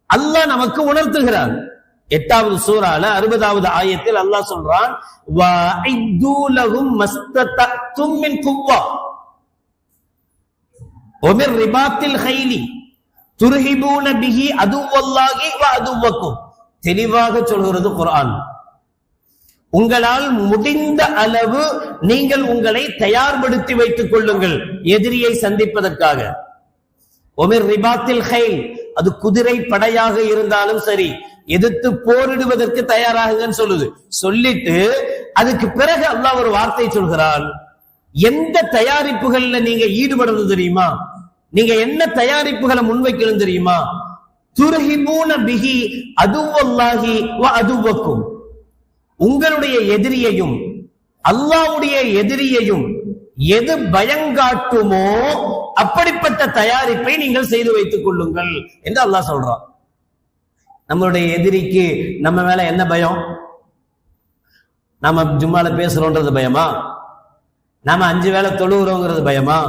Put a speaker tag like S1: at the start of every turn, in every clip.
S1: அல்லாஹ் நமக்கு உணர்த்துகிறான். 8வது சூரால 60வது ஆயத்தில் அல்லாஹ் சொல்றான், வஅஇது லஹும் மஸ்ததஅதும் மின் குவ்வா வமிர் ரிபாத்தில் கைலி துர்ஹிபூன பிஹி அதுவல்லாஹி வ அதுவக்கும். தெளிவாக சொல்கிறது குர்ஆன். உங்களால் முடிந்த அளவு நீங்கள் உங்களை தயார்படுத்தி வைத்துக் கொள்ளுங்கள் எதிரியை சந்திப்பதற்காக. ஒமிர் ரிபாத்தில் கைல், அது குதிரை படையாக இருந்தாலும் சரி, எதிர்த்து போரிடுவதற்கு தயாராகுங்கன்னு சொல்லுது. சொல்லிட்டு அதுக்கு பிறகு அல்லாஹ் ஒரு வார்த்தை சொல்கிறான், எந்த தயாரிப்புகள்ல நீங்க ஈடுபடணும் தெரியுமா? நீங்க என்ன தயாரிப்புகளை முன்வைக்கணும் தெரியுமா? துர்ஹிபூன பிஹி அதுவல்லாஹி வ அதுவக்கும். உங்களுடைய எதிரியையும் அல்லாஹ்வுடைய எதிரியையும் எது பயங்காட்டுமோ அப்படிப்பட்ட தயாரிப்பை நீங்கள் செய்து வைத்துக் கொள்ளுங்கள் என்று அல்லாஹ் சொல்றான். நம்மளுடைய எதிரிக்கு நம்ம மேல என்ன பயம்? நாம ஜும்மால பேசுறோன்றது பயமா? நாம 5 வேளை தொழுகிறோங்கிறது பயமா?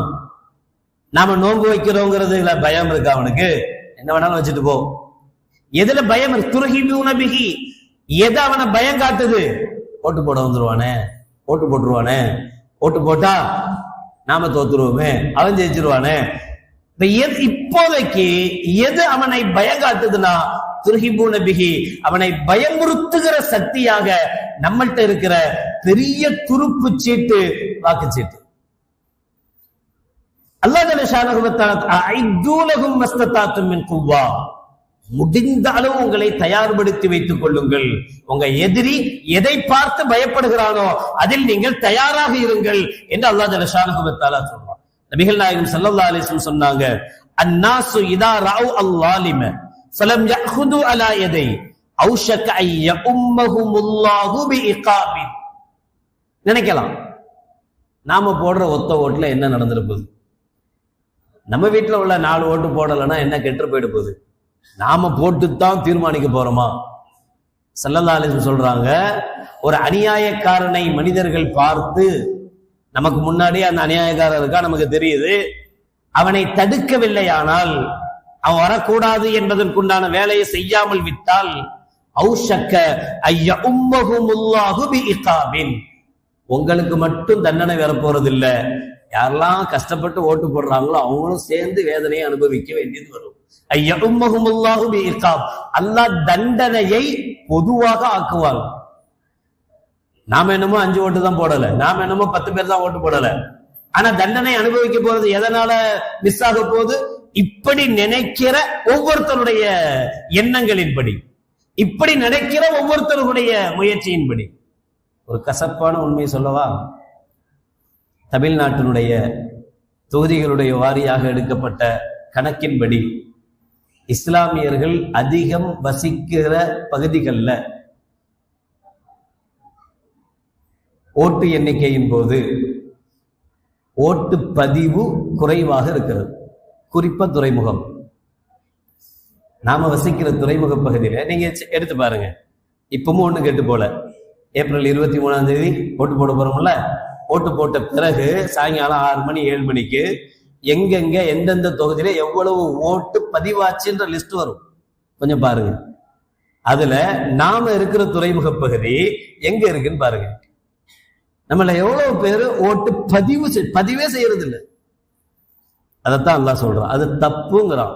S1: நாம நோன்பு வைக்கிறோங்கிறது பயம் இருக்கா அவனுக்கு? என்ன வேணாலும் வச்சுட்டு போ. எதுல பயம்? துர்ஹிபூன பிஹி, எது அவனை பயம் காட்டுது? ஓட்டு போட வந்துருவானே, ஓட்டு போட்டுருவானே, ஓட்டு போட்டா நாம தோத்துருவோமே, அவன் ஜெயிச்சிருவானே. இப்போதைக்கு எது அவனை பயம் காட்டுதுன்னா துர்ஹிபூன பிஹி, அவனை பயமுறுத்துகிற சக்தியாக நம்மள்கிட்ட இருக்கிற பெரிய துருப்பு சீட்டு, வாக்குச்சீட்டு. அல்லாஹ் ஜல்லஷானஹு வ தஆலா அஇது லஹும் மஸ்ததஅதும் மின் குவ்வா, முடிந்த அளவு உங்களை தயார்படுத்தி வைத்துக் கொள்ளுங்கள். உங்க எதிரி எதை பார்த்து பயப்படுகிறானோ அதில் நீங்கள் தயாராக இருங்கள் என்று அல்லாஹ் ஜல்லஷானஹு வ தஆலா சொல்றான். நபிகள் நாயகம் ஸல்லல்லாஹு அலைஹி வஸல்லம் சொன்னாங்க, அன்னாசு இதா ரஅவு அல்-லாலிம ஃபலம் யஅஹுது அலா யதை அவ்ஷக அன் யஉம்மஹுமுல்லாஹு பிஇகாபின். நினைக்கலாம், நாம போடுற ஒத்த ஓட்டுல என்ன நடந்திருப்பது? நம்ம வீட்டுல உள்ள 4 ஓட்டு போடலைன்னா என்ன கெட்டு போயிட போகுது? நாம போட்டுத்தான் தீர்மானிக்க போறோமா? ஸல்லல்லாஹு அலைஹி வஸல்லம் சொல்றாங்க, ஒரு அநியாயக்காரனை மனிதர்கள் பார்த்து, நமக்கு முன்னாடியே அந்த அநியாயக்காரன் இருக்கா, நமக்கு தெரியுது, அவனை தடுக்கவில்லையானால், அவன் வரக்கூடாது என்பதற்குண்டான வேலையை செய்யாமல் விட்டால், அவ்ஷக்க ஐய உம்மஹுமுல்லாஹு பிஇகாபின், உங்களுக்கு மட்டும் தண்டனை வரப்போறது இல்ல, யாரெல்லாம் கஷ்டப்பட்டு ஓட்டு போடுறாங்களோ அவங்களும் சேர்ந்து வேதனையை அனுபவிக்க வேண்டியது வரும். ஐய உம்மஹுமுல்லாஹு பிஇகாப், அல்லாஹ் தண்டனையை பொதுவாக ஆக்குவாங்க. நாம என்னமோ 5 ஓட்டு தான் போடல, நாம என்னமோ 10 பேர் தான் ஓட்டு போடல, ஆனா தண்டனை அனுபவிக்க போறது எதனால மிஸ் ஆக போகுது? இப்படி நினைக்கிற ஒவ்வொருத்தருடைய எண்ணங்களின்படி, இப்படி நினைக்கிற ஒவ்வொருத்தருடைய முயற்சியின்படி. ஒரு கசப்பான உண்மையை சொல்லவா? தமிழ்நாட்டினுடைய தொகுதிகளுடைய வாரியாக எடுக்கப்பட்ட கணக்கின்படி இஸ்லாமியர்கள் அதிகம் வசிக்கிற பகுதிகளில் ஓட்டு எண்ணிக்கையின் போது ஓட்டு பதிவு குறைவாக இருக்கிறது. குறிப்பா துறைமுகம், நாம வசிக்கிற துறைமுக பகுதியில நீங்க எடுத்து பாருங்க. இப்பவும் ஒண்ணு கேட்டு போல, ஏப்ரல் 23ஆம் தேதி ஓட்டு போட போறோம்ல, ஓட்டு போட்ட பிறகு சாயங்காலம் 6 மணி 7 மணிக்கு எங்கெங்க எந்தெந்த தொகுதியில எவ்வளவு ஓட்டு பதிவாச்சுன்ற லிஸ்ட் வரும். கொஞ்சம் பாருங்க. அதுல நாம இருக்கிற துறைமுக பகுதி எங்க இருக்குன்னு பாருங்க. நம்மள எவ்வளவு பேரு ஓட்டு பதிவே செய்யறது இல்லை. அதைத்தான் அல்லாஹ் சொல்றான், அது தப்புங்கிறான்.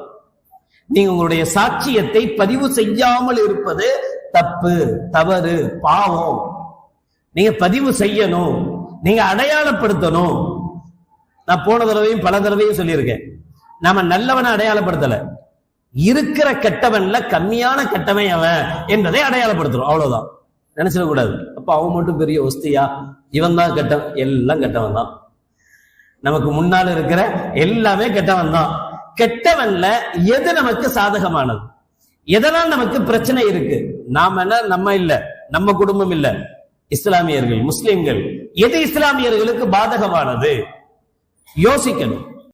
S1: நீங்க உங்களுடைய சாட்சியத்தை பதிவு செய்யாமல் இருப்பது தப்பு, தவறு, பாவம். நீங்க பதிவு செய்யணும், நீங்க அடையாளப்படுத்தணும். நான் போன தடவையும் பல தடவையும் சொல்லியிருக்கேன், நாம நல்லவனை அடையாளப்படுத்தல, இருக்கிற கெட்டவன்ல கம்மியான கெட்டவன் அவன் என்பதை அடையாளப்படுத்துறோம், அவ்வளவுதான். நினைச்சிடக்கூடாது அப்ப அவன் மட்டும் பெரிய ஒஸ்தியா, இவன் தான் கெட்டவன். எல்லாம் கெட்டவன் தான், நமக்கு முன்னால் இருக்கிற எல்லாமே கெட்டவன் தான். கெட்டவன்ல எது நமக்கு சாதகமானது, எதனால் நமக்கு பிரச்சனை இருக்கு? நாம என்ன, நம்ம இல்ல, நம்ம குடும்பம் இல்ல, இஸ்லாமியர்கள், முஸ்லிம்கள், எது இஸ்லாமியர்களுக்கு பாதகமானது யோசிக்கணும்.